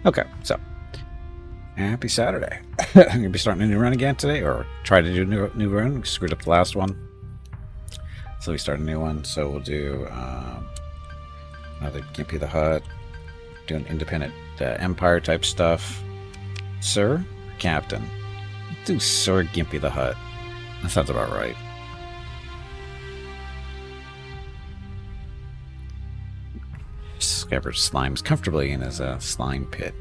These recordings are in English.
Okay, so happy Saturday. I'm gonna be starting a new run again today, or try to do a new run. We screwed up the last one, so we start a new one. So we'll do another Gimpy the Hut, do an independent Empire type stuff. Sir, Captain, do Sir Gimpy the Hut. That sounds about right. Scabbard slimes comfortably in his slime pit.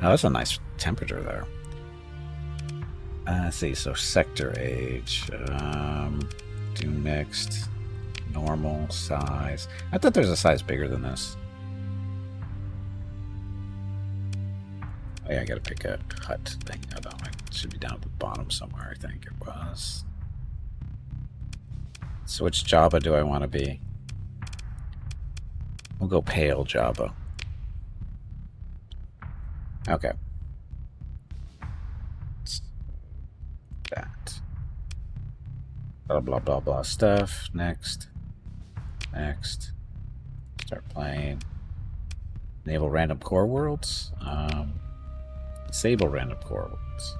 Oh, that's a nice temperature there. Let's see, so sector age. Do mixed, normal size. I thought there's a size bigger than this. Oh yeah, I gotta pick a hut thing. I don't know, it should be down at the bottom somewhere, I think it was. So which Jabba do I want to be? We'll go pale Jabba. Okay. That. Blah, blah, blah, blah stuff. Next. Next. Start playing. Enable random core worlds. Disable random core worlds.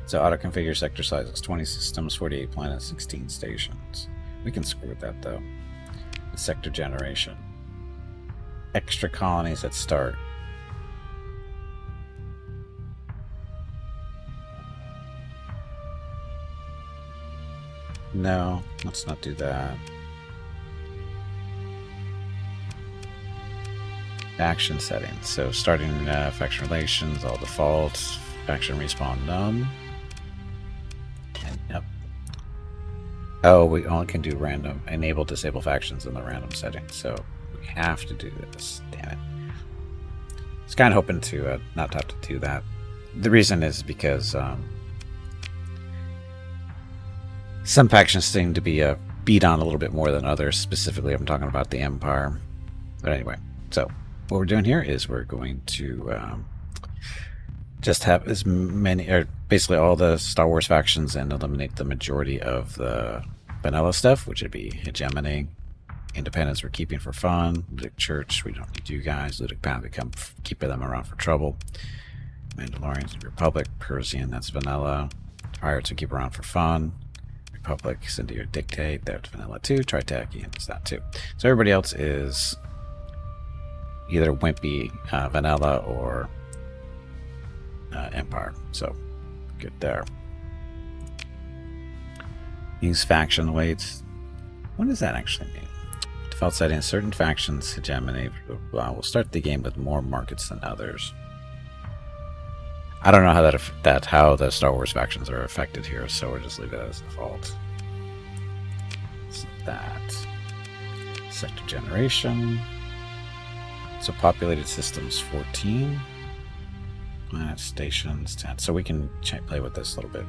So auto-configure sector sizes. 20 systems, 48 planets, 16 stations. We can screw with that, though. The sector generation. Extra colonies at start. No, let's not do that. Faction settings. So starting faction relations, all defaults. Faction respawn none. And yep. Oh, we only can do random. Enable disable factions in the random settings. So we have to do this. Damn it. I was kind of hoping to not have to do that. The reason is because some factions seem to be beat on a little bit more than others. Specifically, I'm talking about the Empire. But anyway, so what we're doing here is we're going to just have as many, or basically all the Star Wars factions, and eliminate the majority of the vanilla stuff, which would be Hegemony. Independence we're keeping for fun. Ludic Church, we don't need you guys. Ludic Pound, we keep them around for trouble. Mandalorians, Republic. Persian, that's vanilla. Pirates we keep around for fun. Republic, send to your dictate, that's vanilla too. Tritackian is that too. So everybody else is either wimpy vanilla or Empire. So good there. Use faction weights. What does that actually mean? Default setting: certain factions hegemony will start the game with more markets than others. I don't know how how the Star Wars factions are affected here, so we'll just leave it as default. So that sector generation. So populated systems 14, planet stations 10. So we can play with this a little bit.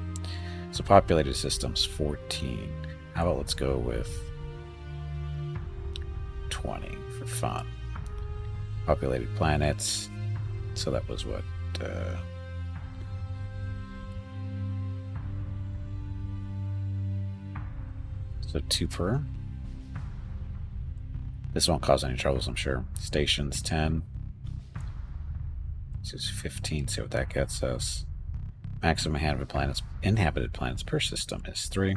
So populated systems 14. How about let's go with 20 for fun. Populated planets. So that was what? So 2 per. This won't cause any troubles, I'm sure. Stations 10. This is 15. See what that gets us. Maximum inhabited planets per system is 3.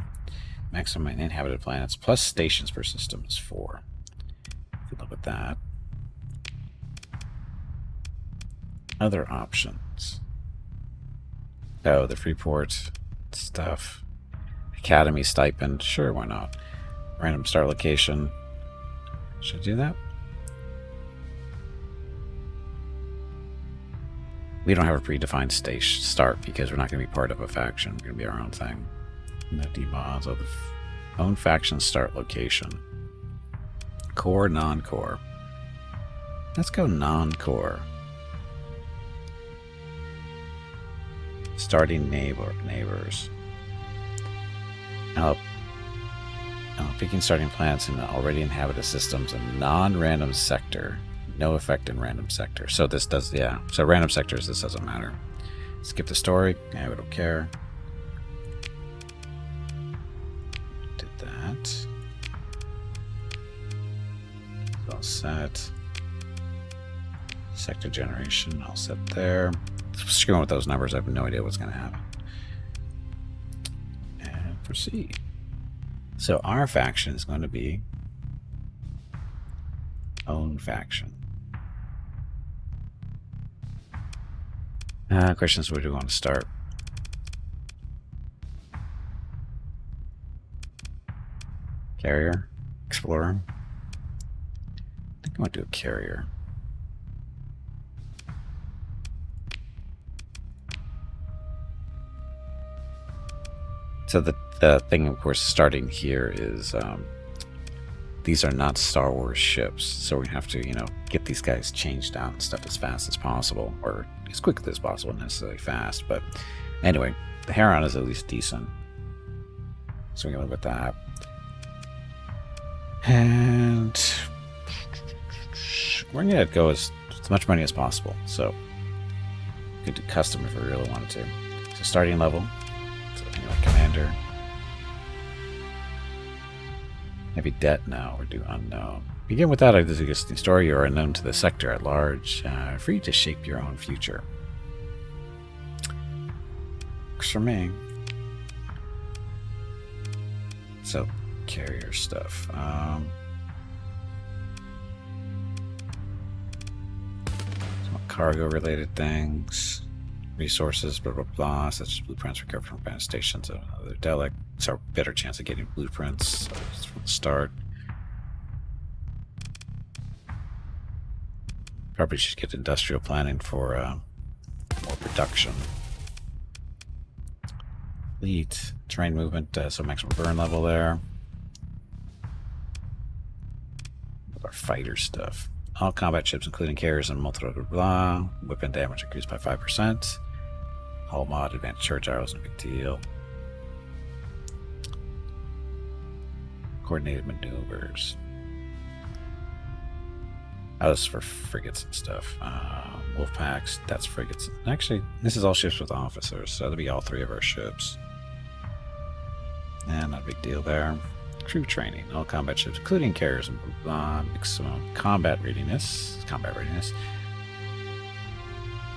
Maximum inhabited planets plus stations per system is 4. If you look at that. Other options. Oh, the Freeport stuff. Academy stipend. Sure, why not? Random start location. Should I do that? We don't have a predefined station start because we're not going to be part of a faction. We're going to be our own thing. No demods. Oh, the own faction start location. Core, non-core. Let's go non-core. Starting neighbors. Now, picking starting planets in already inhabited systems in non-random sector. No effect in random sector. So this does, yeah. So random sectors, this doesn't matter. Skip the story. Yeah, we don't care. Did that. It's all set. Sector generation, all set there. Screwing with those numbers, I have no idea what's going to happen. And proceed. So our faction is going to be own faction. Question is, where do we want to start? Carrier? Explorer? I think I want to do a carrier. So the thing, of course, starting here is these are not Star Wars ships, so we have to, you know, get these guys changed out and stuff as fast as possible, or as quickly as possible, not necessarily fast. But anyway, the Heron is at least decent, so we can live with that. And we're gonna go as much money as possible, so we could do custom if we really wanted to. So starting level. Commander. Heavy debt now, we're due unknown. Begin with that existing story. You are unknown to the sector at large, free to shape your own future. Works for me. So, carrier stuff. Some cargo related things. Resources, blah blah blah, such as blueprints recovered from abandoned stations and other derelict. It's our better chance of getting blueprints from the start. Probably should get industrial planning for more production. Fleet, terrain movement, so maximum burn level there. With our fighter stuff. All combat ships, including carriers and multiple blah blah. Weapon damage increased by 5%. Hull mod, advanced charge arrows, no big deal. Coordinated maneuvers. That was for frigates and stuff. Wolf packs, that's frigates. Actually, this is all ships with officers, so that'll be all 3 of our ships. And not a big deal there. Crew training, all combat ships, including carriers and blah, maximum combat readiness.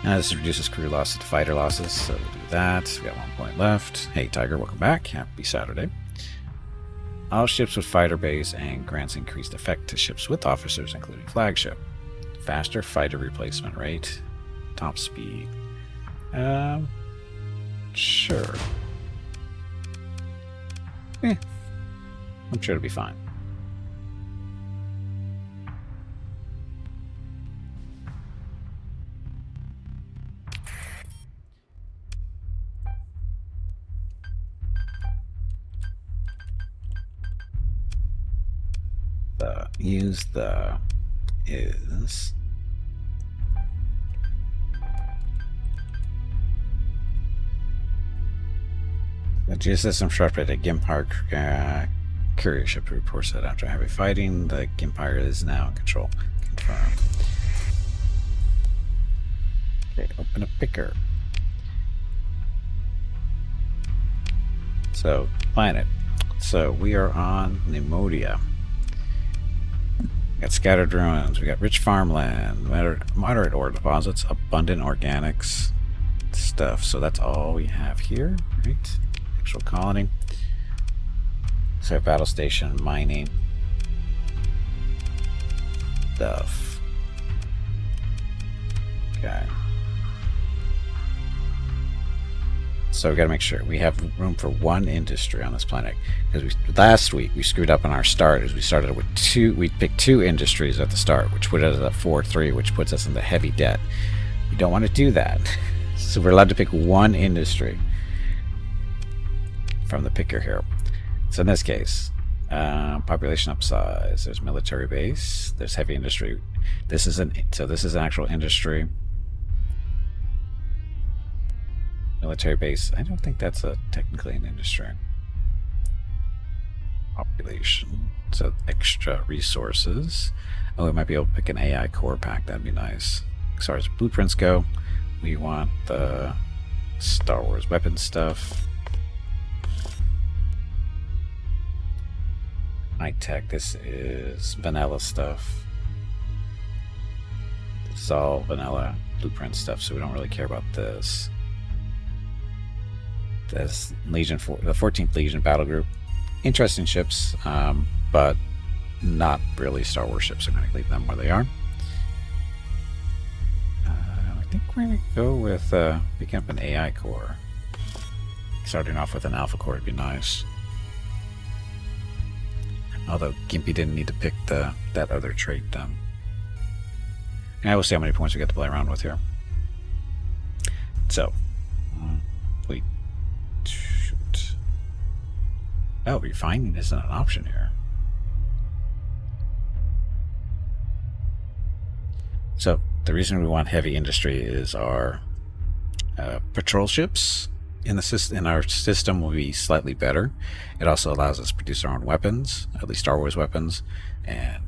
And this reduces crew losses to fighter losses, so we'll do that. We got 1 point left. Hey Tiger, welcome back. Happy Saturday. All ships with fighter base and grants increased effect to ships with officers, including flagship. Faster fighter replacement rate. Top speed. Sure. I'm sure it'll be fine. Use the is the geosystem sharp-rated at Gimpar courier ship reports that after heavy fighting, the Gimpire is now in control. Confirm. Okay, open a picker. So, planet. So we are on Nemodia. We got scattered ruins, we got rich farmland, moderate ore deposits, abundant organics stuff. So that's all we have here, right? Actual colony. So battle station, mining stuff. Okay. So we got to make sure we have room for 1 industry on this planet, because last week we screwed up on our start. As we started with 2, we picked 2 industries at the start, which put us at 4-3, which puts us in the heavy debt. We don't want to do that, so we're allowed to pick 1 industry from the picker here. So in this case, population upsize. There's military base. There's heavy industry. This is an actual industry. Military base. I don't think that's technically an industry. Population. So extra resources. Oh, we might be able to pick an AI core pack. That'd be nice. As far as blueprints go, we want the Star Wars weapon stuff. High tech. This is vanilla stuff. It's all vanilla blueprint stuff, so we don't really care about this. This Legion, the 14th Legion battle group. Interesting ships, but not really Star Wars ships. I'm going to leave them where they are. I think we're going to go with picking up an AI core. Starting off with an alpha core would be nice. Although Gimpy didn't need to pick that other trait then. And we'll see how many points we get to play around with here. So, wait. Shoot. Oh, refining isn't an option here. So, the reason we want heavy industry is our patrol ships in our system will be slightly better. It also allows us to produce our own weapons, at least Star Wars weapons, and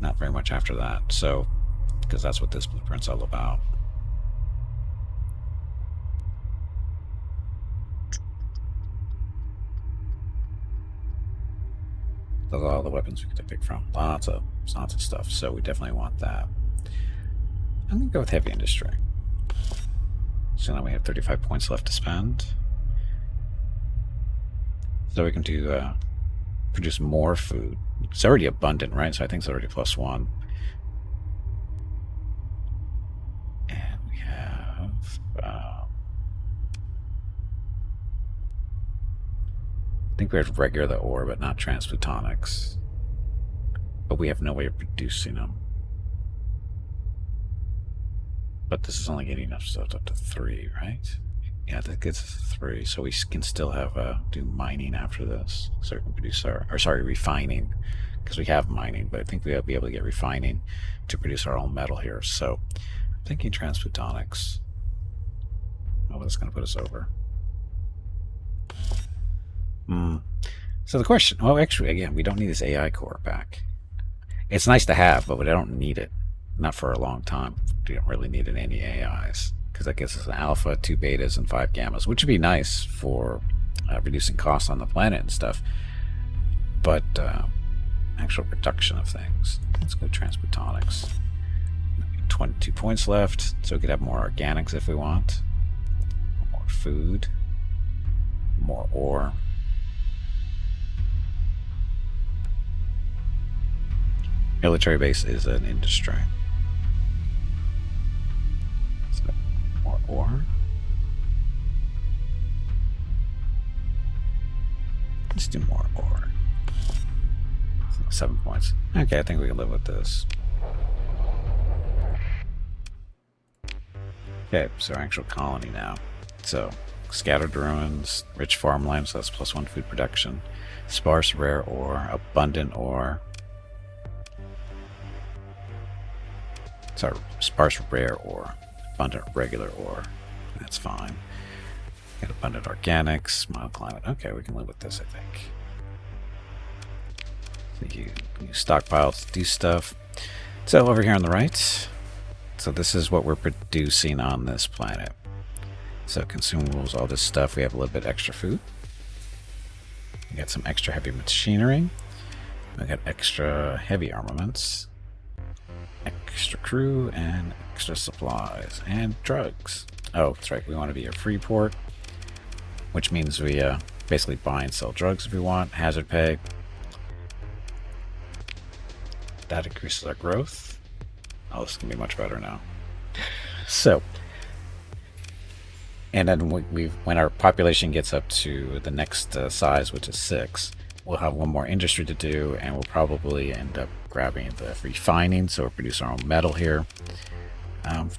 not very much after that. So, because that's what this blueprint's all about. Those are all the weapons we could pick from. Lots of stuff. So we definitely want that. I'm gonna go with heavy industry. So now we have 35 points left to spend. So we can do produce more food. It's already abundant, right? So I think it's already +1. And we have I think we have regular ore, but not transplutonics. But we have no way of producing them. But this is only getting us up to 3, right? Yeah, that gets us 3, so we can still have do mining after this, so we can produce refining, because we have mining, but I think we'll be able to get refining to produce our own metal here. So I'm thinking transplutonics. Oh, that's going to put us over. So the question, well, actually, again, we don't need this AI core back. It's nice to have, but we don't need it. Not for a long time. We don't really need any AIs, because that gives us an alpha, 2 betas, and 5 gammas, which would be nice for reducing costs on the planet and stuff. But actual production of things. Let's go transplutonics. 22 points left, so we could have more organics if we want. More food. More ore. Military base is an industry. More ore. Let's do more ore. 7 points. Okay, I think we can live with this. Okay, so our actual colony now. So, scattered ruins, rich farmland, so that's +1 food production. Sparse rare ore, abundant ore. Sorry, sparse rare ore. Abundant regular ore. That's fine. Got abundant organics, mild climate. Okay, we can live with this, I think. So you stockpile to do stuff. So over here on the right, so this is what we're producing on this planet. So consumables, all this stuff. We have a little bit extra food. We got some extra heavy machinery. We got extra heavy armaments. Extra crew and extra supplies and drugs. Oh, that's right. We want to be a free port, which means we basically buy and sell drugs if we want. Hazard pay. That increases our growth. Oh, this can be much better now. So, and then when our population gets up to the next size, which is 6, we'll have one more industry to do, and we'll probably end up grabbing the refining, so we'll produce our own metal here.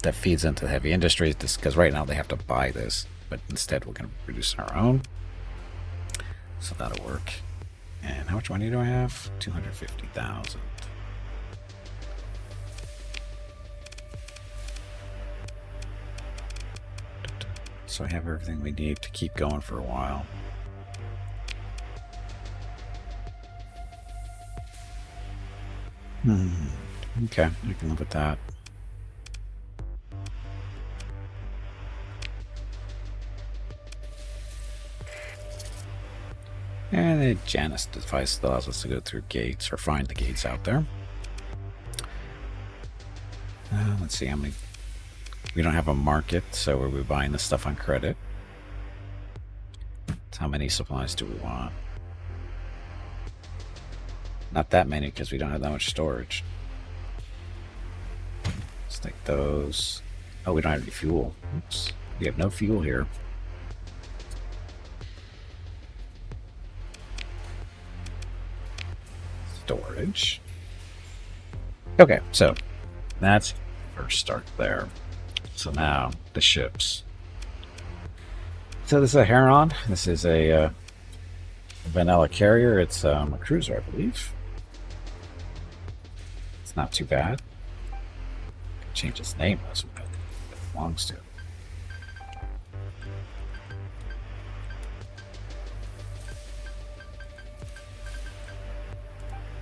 That feeds into the heavy industry, because right now they have to buy this, but instead we're going to produce our own. So that'll work. And how much money do I have? 250,000. So I have everything we need to keep going for a while. Okay, I can live with that. And the Janus device allows us to go through gates or find the gates out there. Let's see how many. We don't have a market, so we're buying this stuff on credit. How many supplies do we want? Not that many because we don't have that much storage. Let's take those. Oh, we don't have any fuel. Oops. We have no fuel here. Storage. Okay, so that's first start there. So now the ships. So this is a Heron. This is a vanilla carrier. It's a cruiser, I believe. It's not too bad. Change its name. That's what it belongs to.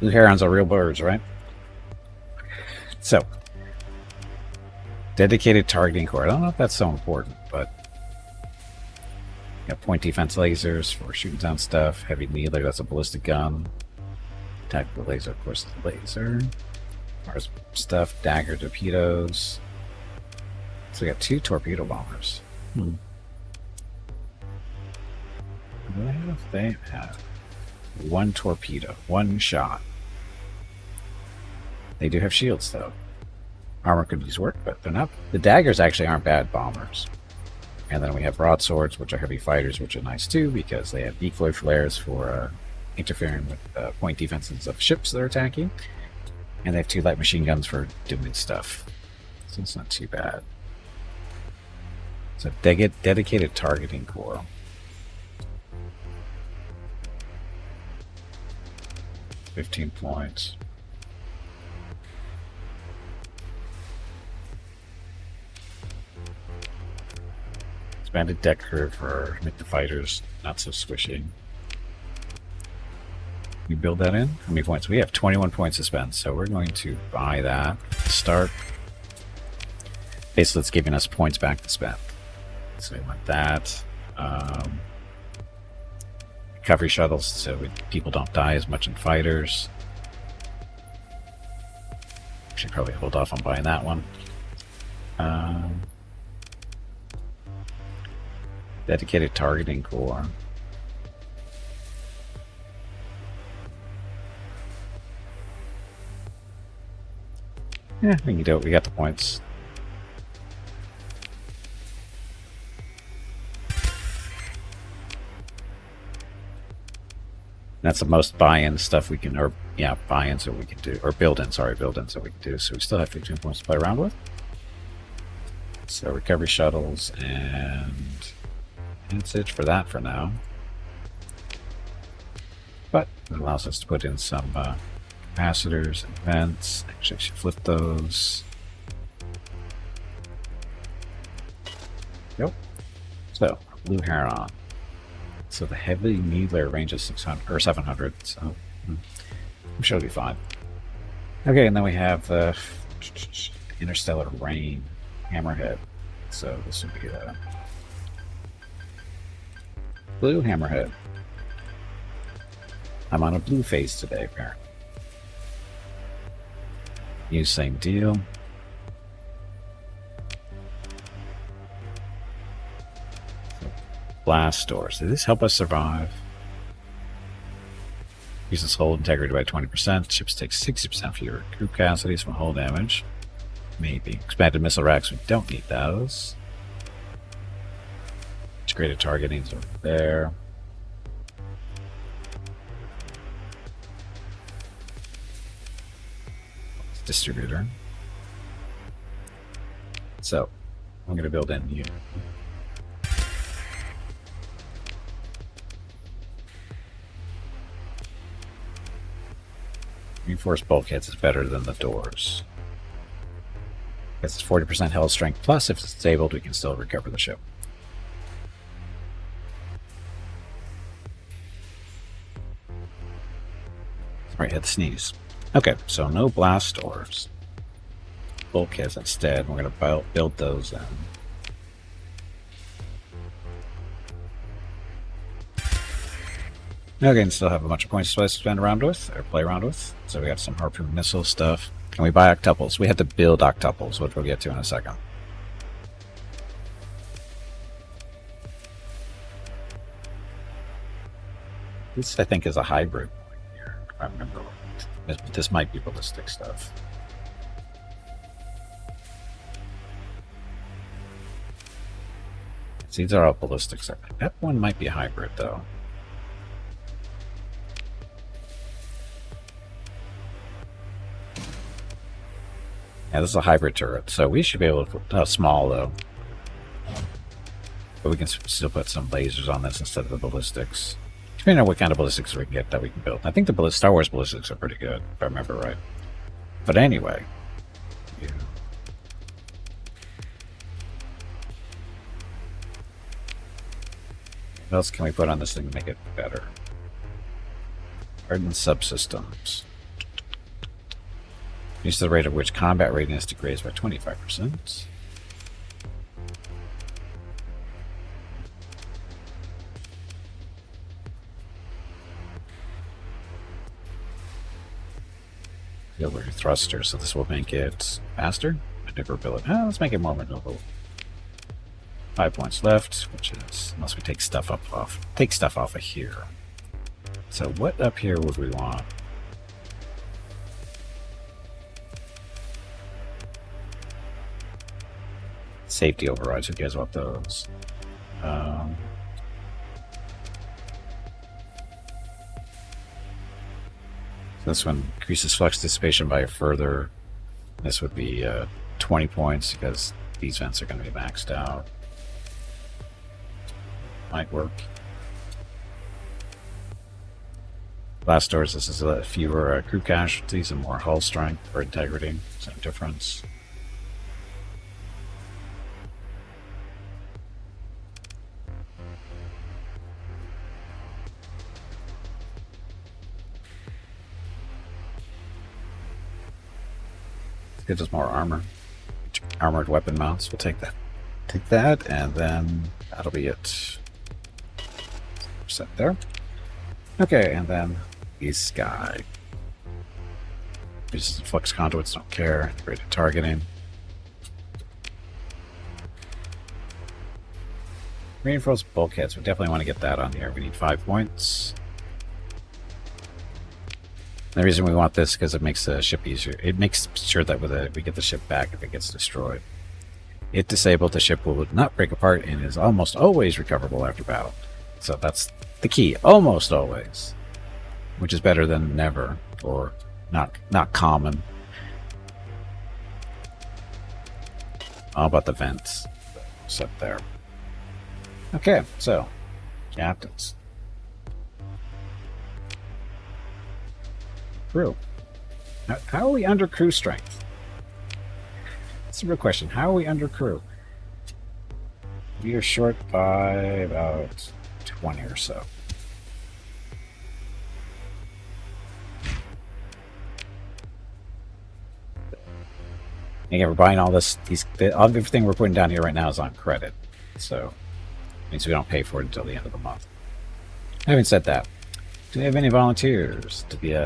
Blue herons are real birds, right? So, dedicated targeting core. I don't know if that's so important, but got point defense lasers for shooting down stuff. Heavy needler, that's a ballistic gun. Tactical laser, of course, is a laser. Mars stuff, dagger torpedoes. So we got 2 torpedo bombers. What do they have? They have 1 torpedo, 1 shot. They do have shields, though. Armor could use work, but they're not. The daggers actually aren't bad bombers. And then we have broadswords, which are heavy fighters, which are nice too, because they have decoy flares for interfering with point defenses of ships they're attacking. And they have 2 light machine guns for doing stuff. So it's not too bad. So dedicated targeting core. $15 points. Expanded deck curve for make the fighters not so squishy. We build that in? How many points? We have 21 points to spend, so we're going to buy that. Start. Basically, it's giving us points back to spend. So we want that. Recovery shuttles, so people don't die as much in fighters. Should probably hold off on buying that one. Dedicated targeting core. Yeah, we can do it. We got the points. That's the most buy-in stuff we can, or yeah, buy-ins that we can do, or build-in, sorry, build-ins that we can do. So we still have 15 points to play around with. So recovery shuttles, and that's it for that for now. But it allows us to put in some capacitors and vents. Actually, I should flip those. Yep. So, Blue Heron. So the heavy needler range is 600 or 700. So I'm sure it'll be fine. Okay, and then we have the Interstellar Rain Hammerhead. So this would be the Blue Hammerhead. I'm on a blue phase today, apparently. New same deal. Blast doors. Does this help us survive? Uses hull integrity by 20%. Ships take 60% fewer crew capacities from hull damage. Maybe. Expanded missile racks. We don't need those. Integrated targeting is over there. Distributor. So, I'm going to build in here. Reinforced bulkheads is better than the doors. It's 40% hull strength plus. If it's disabled, we can still recover the ship. Sorry, I had to sneeze. Okay, so no blast doors. Bulkheads instead. We're going to build those in. Okay, and still have a bunch of points to spend around with, or play around with. So we have some harpoon missile stuff. Can we buy octuples? We have to build octuples, which we'll get to in a second. This, I think, is a hybrid here. I remember. This might be ballistic stuff. These are all ballistics. That one might be a hybrid, though. Yeah, this is a hybrid turret, so we should be able to put small, though. But we can still put some lasers on this instead of the ballistics. Depending on what kind of ballistics we can get that we can build. I think the Star Wars ballistics are pretty good, if I remember right. But anyway. Yeah. What else can we put on this thing to make it better? Hardened subsystems. Use the rate at which combat readiness degrades by 25%. Auxiliary thruster, so this will make it faster. Maneuverability. Let's make it more maneuverable. 5 points left, which is unless we take stuff off of here. So what up here would we want? Safety overrides. Who cares about those? This one increases flux dissipation by a further. This would be 20 points because these vents are going to be maxed out. Might work. Blast doors. This is fewer crew casualties and more hull strength or integrity. Same difference. Gives us more armor. Armored weapon mounts. We'll take that. Take that, and then that'll be it. Set there. Okay, and then these guy. These flux conduits, don't care. Integrated targeting. Reinforced bulkheads. We definitely want to get that on here. We need 5 points. The reason we want this because it makes the ship easier. It makes sure that we get the ship back if it gets destroyed. If disabled, the ship will not break apart and is almost always recoverable after battle. So that's the key. Almost always. Which is better than never, or not common. How about the vents? Set there. Okay, so captains. Crew. How are we under crew strength? That's a real question. How are we under crew? We are short by about 20 or so. Again, we're buying all this. Everything we're putting down here right now is on credit, so it means we don't pay for it until the end of the month. Having said that, do we have any volunteers to be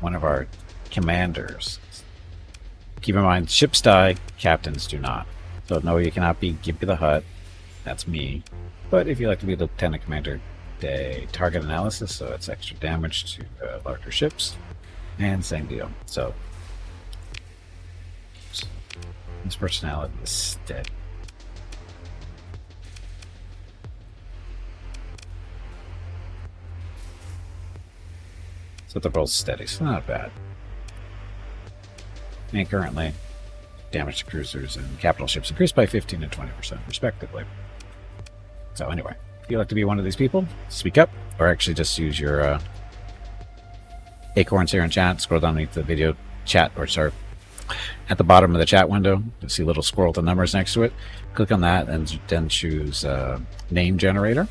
one of our commanders? Keep in mind, ships die, captains do not. So no, you cannot be Give Me the Hut. That's me. But if you like to be Lieutenant Commander, target analysis, so it's extra damage to larger ships, and same deal. So his personality is steady. So they're both steady, so not bad. And currently, damage to cruisers and capital ships increased by 15 and 20% respectively. So anyway, if you'd like to be one of these people, speak up, or actually just use your acorns here in chat. Scroll down underneath the video chat, or sorry, at the bottom of the chat window, you'll see a little squirrel with the numbers next to it. Click on that and then choose name generator,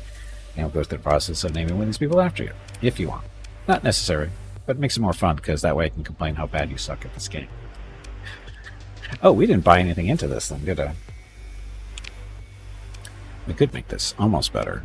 and we'll go through the process of naming one of these people after you, if you want. Not necessary, but it makes it more fun, because that way I can complain how bad you suck at this game. Oh, we didn't buy anything into this then, did I? We could make this almost better.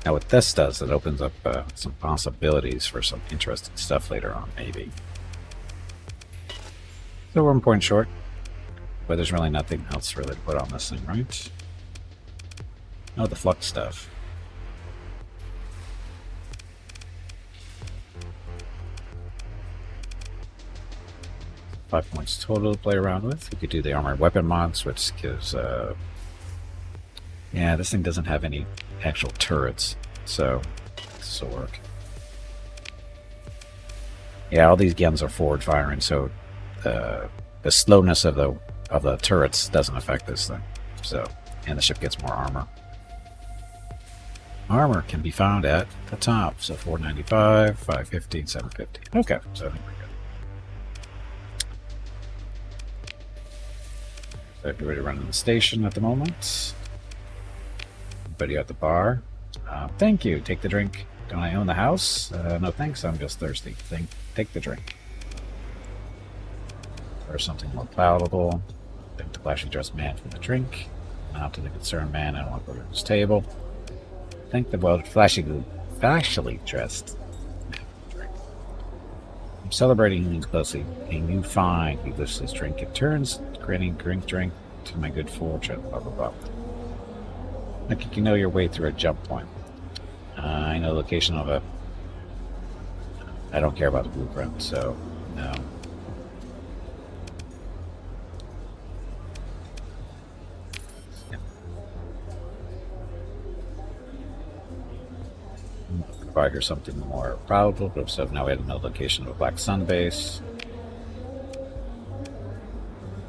Now what this does, it opens up some possibilities for some interesting stuff later on, maybe. So we're 1 point short, but there's really nothing else really to put on this thing, right? Oh, the flux stuff. Five points total to play around with. We could do the armored weapon mods, which gives yeah, this thing doesn't have any actual turrets, so this will work. Yeah, all these guns are forward firing, so the slowness of the turrets doesn't affect this thing. So, and the ship gets more armor. Armor can be found at the top, so 495, 550, 750. Okay, so I think we're good. So everybody running the station at the moment. Everybody at the bar. Thank you. Take the drink. Don't I own the house? No thanks. I'm just thirsty. Take the drink. Or something more palatable. Thank the flashy dressed man for the drink. Now to the concerned man. I don't want to go to his table. Thank the flashily dressed man for the drink. I'm celebrating him closely. A new find. He lifts his drink and turns, grinning, drink to my good fortune. Blah blah blah. Like you can know your way through a jump point. I know the location of a... I don't care about the blueprint, so no. Yeah. Provide her something more probable. So now we have no location of a Black Sun base.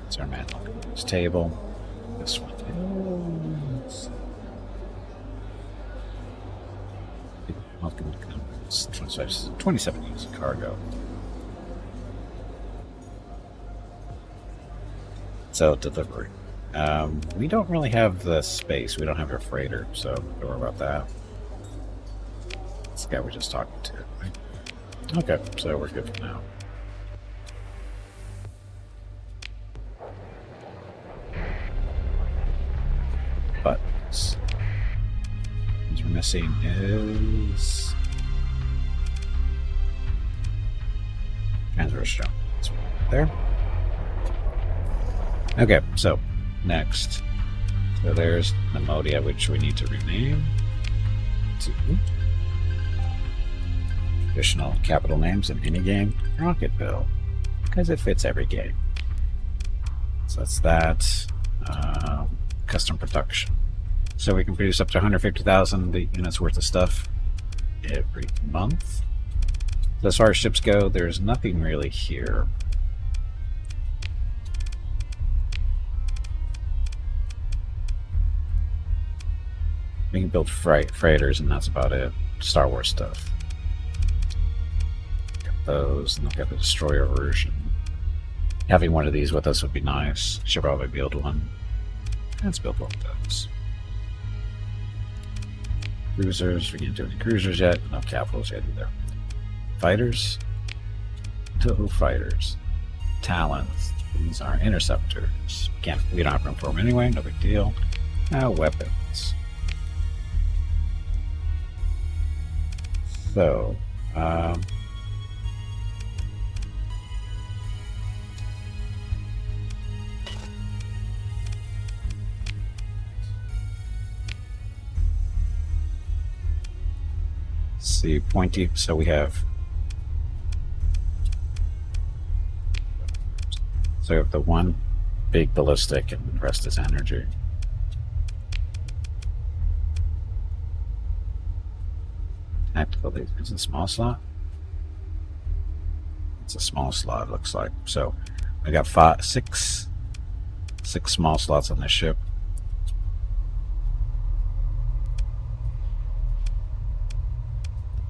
It's our man looking at his table. This one is... 27 units of cargo. So delivery. We don't really have the space. We don't have our freighter, so don't worry about that. This guy we're just talking to. Right? Okay, so we're good for now. But what we're missing is transverse jump. That's right there. Okay, so next. So there's Nemodia, which we need to rename to traditional capital names in any game. Rocketville, because it fits every game. So that's that. Custom production. So we can produce up to 150,000 units worth of stuff every month. So as far as ships go, there's nothing really here. We can build freighters, and that's about it. Star Wars stuff. Got those, and I've got the destroyer version. Having one of these with us would be nice. Should probably build one. Let's build one of those. Cruisers, we can't do any cruisers yet. No capitals yet either. Fighters? No fighters. Talons. These are interceptors. We don't have room for them anyway, no big deal. Now weapons. So, see, pointy. So we have the one big ballistic, and the rest is energy. Tactical. Is it a small slot? It's a small slot. It looks like. So I got six small slots on this ship.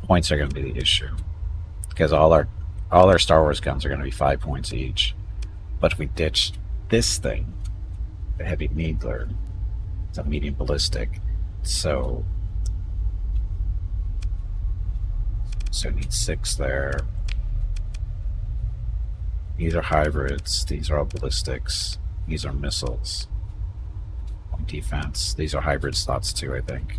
Points are going to be the issue, because all our Star Wars guns are going to be 5 points each. But if we ditch this thing, the heavy needler, it's a medium ballistic, so it needs 6 there. These are hybrids. These are all ballistics. These are missiles. Point defense. These are hybrid slots too, I think.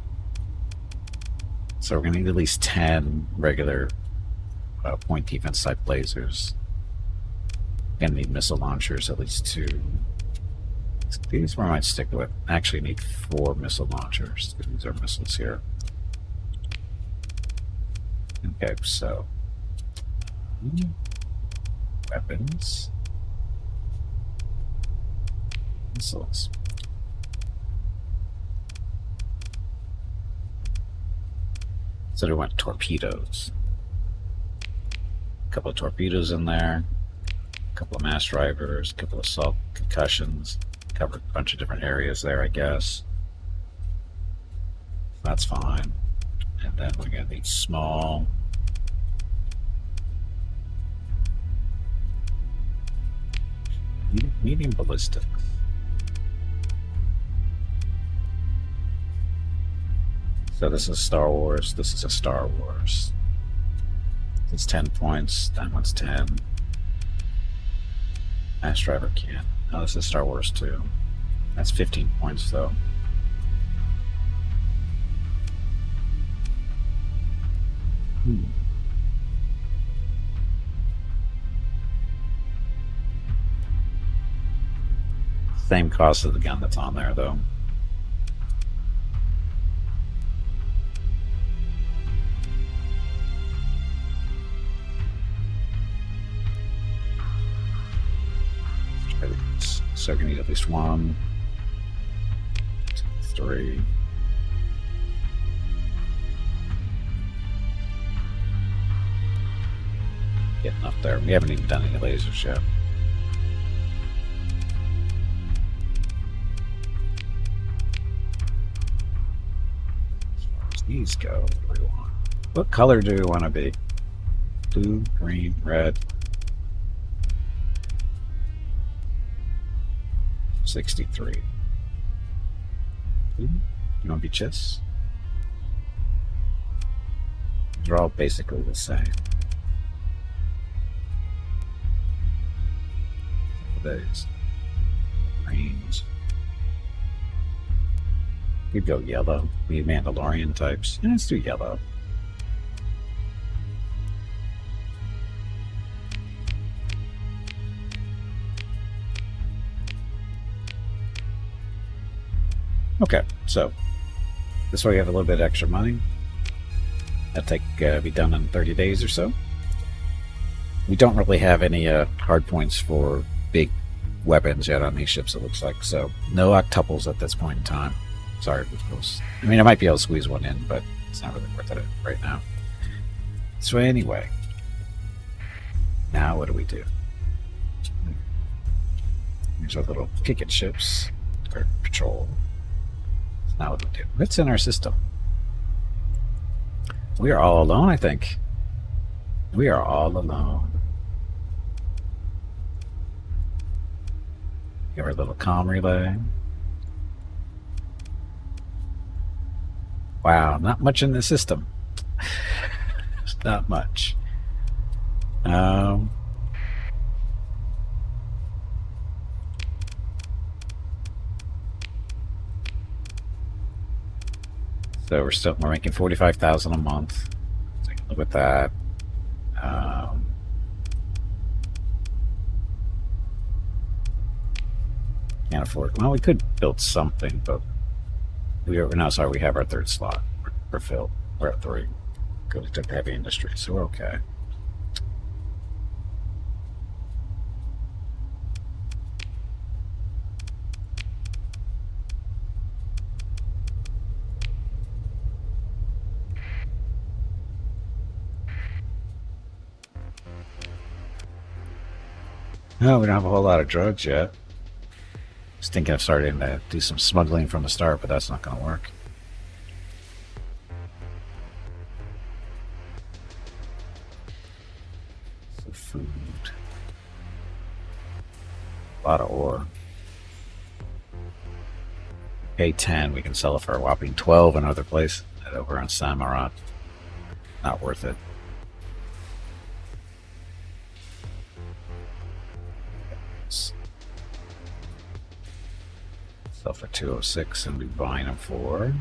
So we're going to need at least 10 regular point defense type lasers. Going to need missile launchers, at least 2. These we might stick with. Actually need 4 missile launchers. These are missiles here. Okay, so weapons, missiles. So we want torpedoes. A couple of torpedoes in there, a couple of mass drivers, a couple of assault concussions. Covered a bunch of different areas there, I guess. That's fine. And then we're going to need small. Medium ballistics. So this is Star Wars. This is a Star Wars. It's 10 points. That one's 10. Mass driver can't. Oh, this is Star Wars 2. That's 15 points, though. Same cost as the gun that's on there, though. So we need at least 1, 2, 3. Getting up there. We haven't even done any lasers yet. As far as these go, what do we want? What color do we want to be? Blue, green, red. 63. You want to be chess? They're all basically the same. Those greens. We'd go yellow. We Mandalorian types. Yeah, let's do yellow. Okay, so this way we have a little bit extra money. That'll be done in 30 days or so. We don't really have any hard points for big weapons yet on these ships, it looks like. So no octuples at this point in time. Sorry, I mean, I might be able to squeeze one in, but it's not really worth it right now. So anyway, now what do we do? Here's our little picket ships, or patrol. Now what do we do? What's in our system? We are all alone, I think. We are all alone. Give our little comm relay. Wow, not much in the system. Not much. So we're making 45,000 a month. Take a look at that. Can't afford. Well, we could build something, but we have our third slot. We're filled. We're at 3. Go to heavy industry, so we're okay. No, we don't have a whole lot of drugs yet. I was thinking of starting to do some smuggling from the start, but that's not going to work. So food. A lot of ore. Pay 10, we can sell it for a whopping 12 another place over on Samarat. Not worth it. Sell for 206 and be buying them for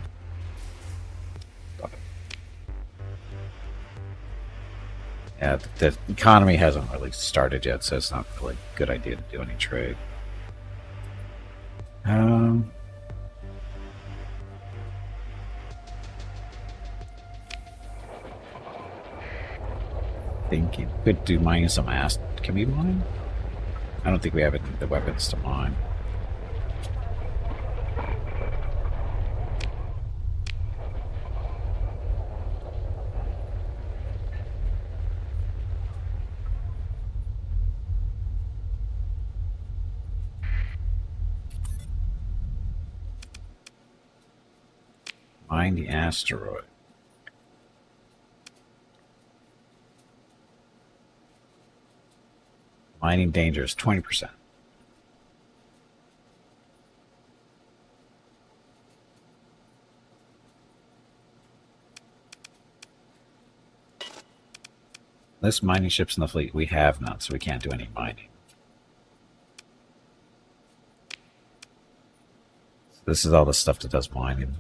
Yeah, the economy hasn't really started yet, so it's not really a good idea to do any trade. Um, think you could do mining some ass. Can we mine? I don't think we have the weapons to mine. Mine the asteroid. Mining danger is 20%. List mining ships in the fleet. We have none, so we can't do any mining. So this is all the stuff that does mining,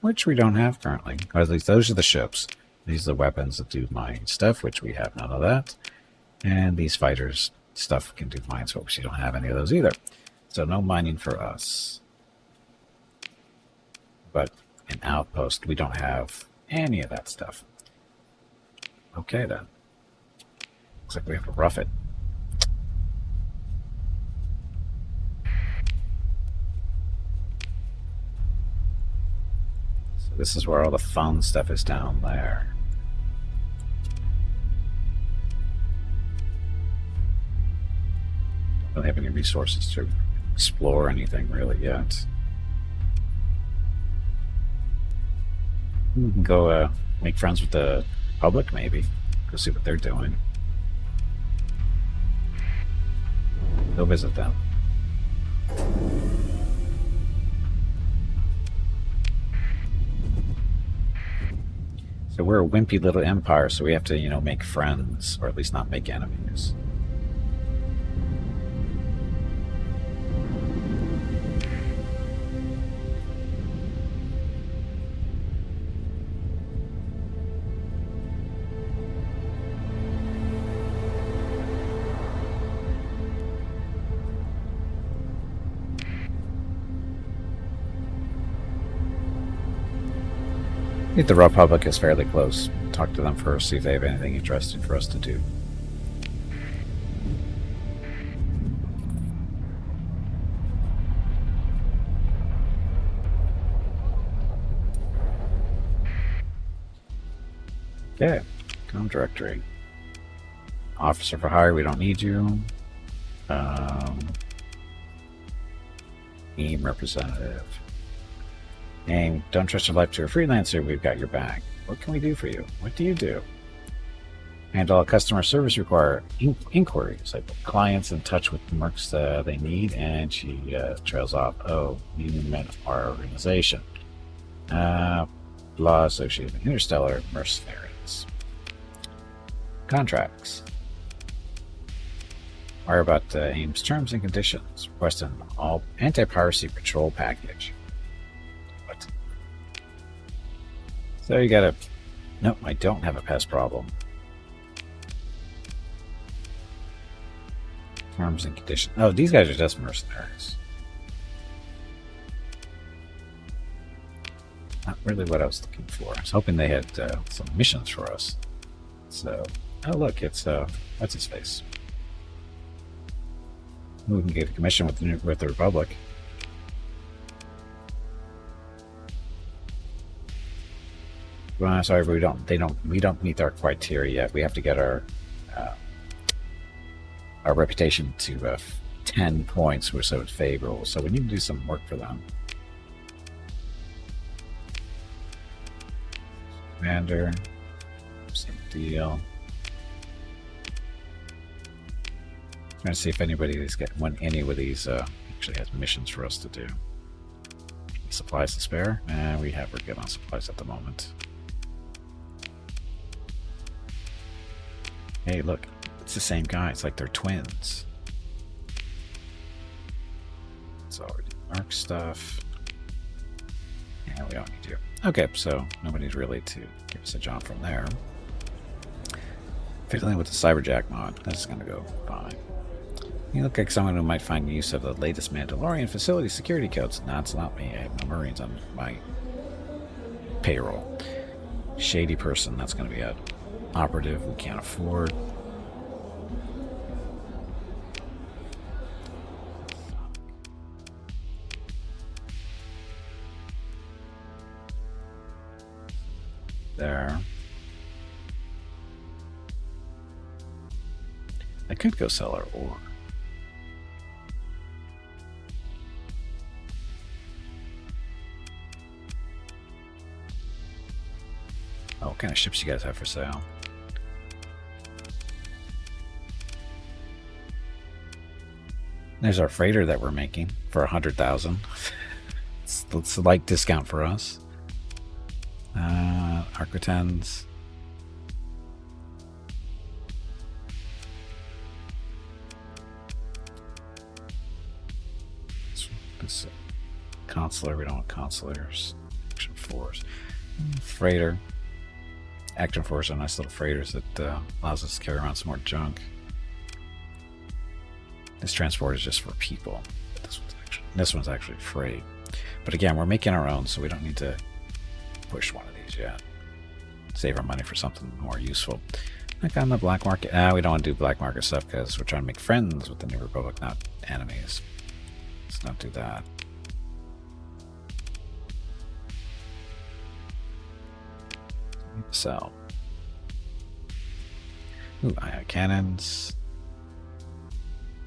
which we don't have currently. Or at least those are the ships. These are the weapons that do mining stuff, which we have none of that. And these fighters stuff can do mines, but we don't have any of those either. So no mining for us. But in Outpost, we don't have any of that stuff. Okay, then. Looks like we have to rough it. So this is where all the fun stuff is down there. Don't really have any resources to explore anything really yet. We can go make friends with the public, maybe. Go see what they're doing. Go visit them. So we're a wimpy little empire, so we have to, make friends, or at least not make enemies. I think the Republic is fairly close. Talk to them first, see if they have anything interesting for us to do. Okay, comm directory. Officer for hire, we don't need you. Team representative. Name, don't trust your life to a freelancer, we've got your back. What can we do for you? What do you do? Handle customer service require inquiries. I put clients in touch with the mercs they need, and she trails off. Oh, you meant our organization. Law associated with interstellar mercenaries. Contracts. Inquire about AIM's terms and conditions. Request an all anti-piracy patrol package. So you gotta... Nope, I don't have a pest problem. Terms and conditions. Oh, these guys are just mercenaries. Not really what I was looking for. I was hoping they had some missions for us. So... Oh, look, it's... what's his face? We can get a commission with the Republic. Well, sorry, but we don't meet our criteria yet. We have to get our reputation to 10 points, so it's favorable. So we need to do some work for them. Commander, same deal. Trying to see if anybody's getting any of these actually has missions for us to do. Supplies to spare, and we're good on supplies at the moment. Hey, look, it's the same guy. It's like they're twins. It's already mark stuff. Yeah, we don't need you. Okay, so nobody's really to give us a job from there. Particularly with the Cyberjack mod, that's going to go fine. You look like someone who might find use of the latest Mandalorian facility security codes. No, it's not me. I have no Marines on my payroll. Shady person, that's going to be an operative we can't afford. There. I could go sell our ore. Oh, what kind of ships you guys have for sale? There's our freighter that we're making for 100,000. It's a light discount for us. Arquitens. This consular, we don't want consulars. Action force. Freighter. Action force are nice little freighters that allows us to carry around some more junk. This transport is just for people. This one's actually freight. But again, we're making our own, so we don't need to push one of these yet. Save our money for something more useful. Like on the black market. We don't want to do black market stuff because we're trying to make friends with the New Republic, not enemies. Let's not do that. Sell. Ooh, ion cannons.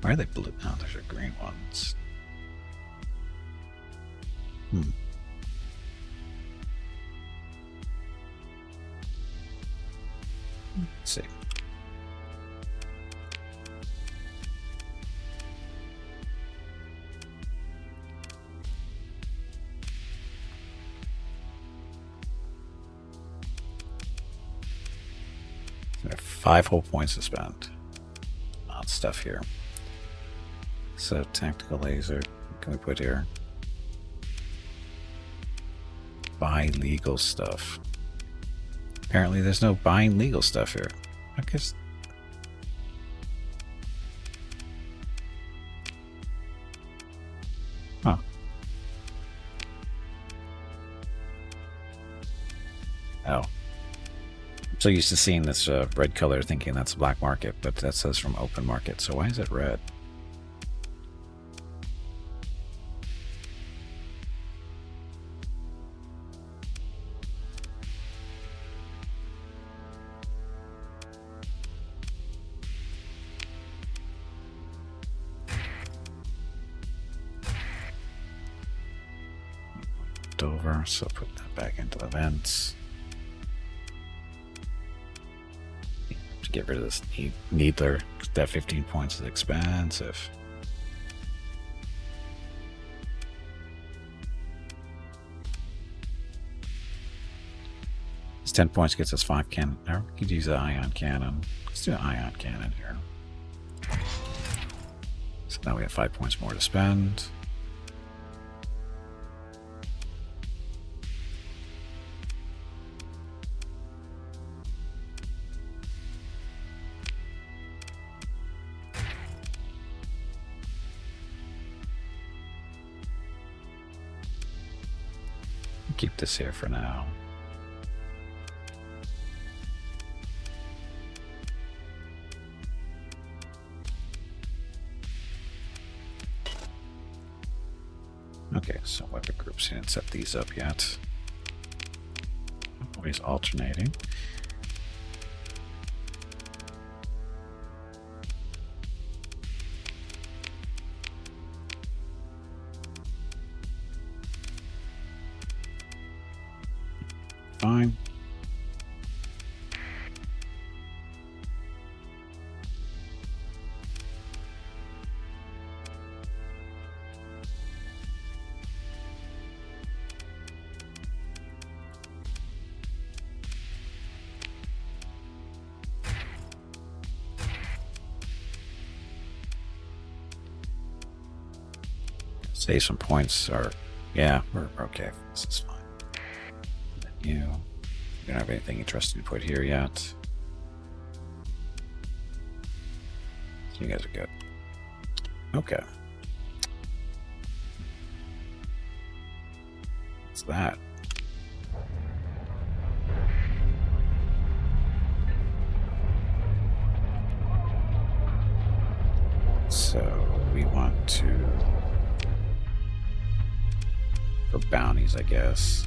Why are they blue? Oh, those are green ones. Let's see. There are 5 whole points to spend on stuff here. So tactical laser, what can we put here? Buy legal stuff. Apparently there's no buying legal stuff here. I guess. Huh. Oh. I'm so used to seeing this red color thinking that's black market, but that says from open market. So why is it red? Over, so put that back into events. To get rid of this needler, that 15 points is expensive. This 10 points gets us 5 cannon. Or we could use an ion cannon. Let's do an ion cannon here. So now we have 5 points more to spend. Keep this here for now. Okay, so weapon groups didn't set these up yet. Always alternating. Fine. Save some points, or yeah, we're okay. This is fine. You don't have anything interesting to put here yet. You guys are good. Okay. What's that? So we want to, for bounties, I guess.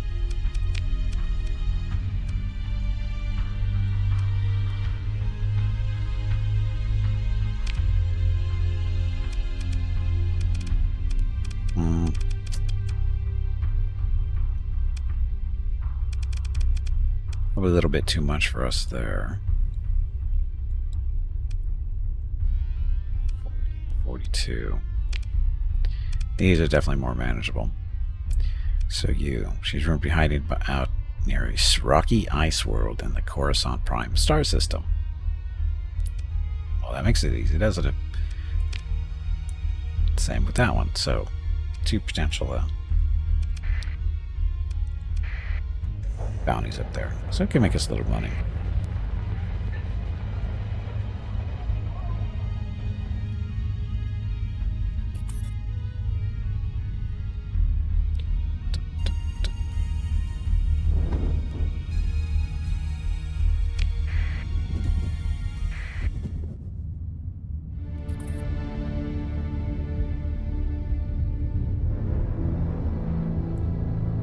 Probably a little bit too much for us there. 42. These are definitely more manageable. So she's going to be hiding out near a rocky ice world in the Coruscant Prime star system. Well, that makes it easy, doesn't it? Same with that one. So, two potential bounties up there. So it can make us a little money.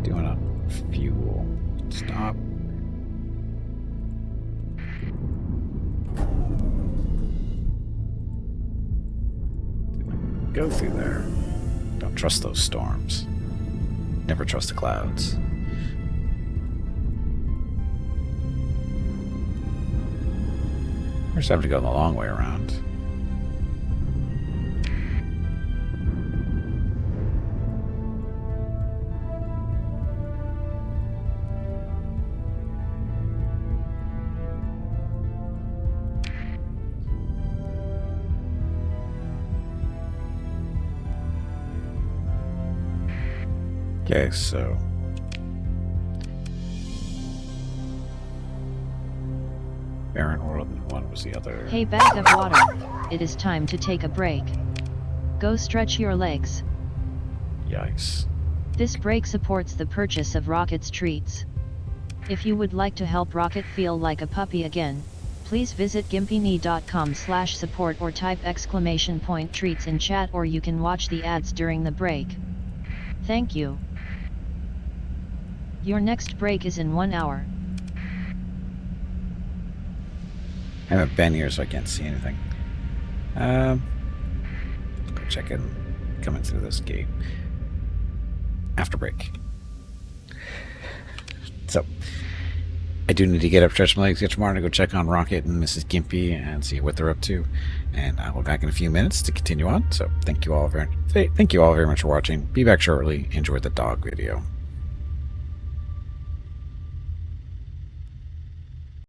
Doing a fuel stop. Go through there. Don't trust those storms. Never trust the clouds. We're just having to go the long way around. Okay, so Barren World and one was the other. Hey, bag of water, it is time to take a break. Go stretch your legs. Yikes. This break supports the purchase of Rocket's treats. If you would like to help Rocket feel like a puppy again, please visit gimpyknee.com/support or type !treats in chat, or you can watch the ads during the break. Thank you. Your next break is in 1 hour. I haven't been here, so I can't see anything. Go check in, coming through this gate. After break. So, I do need to get up, stretch my legs, get tomorrow to go check on Rocket and Mrs. Gimpy and see what they're up to. And I'll be back in a few minutes to continue on. So, thank you all very much for watching. Be back shortly. Enjoy the dog video.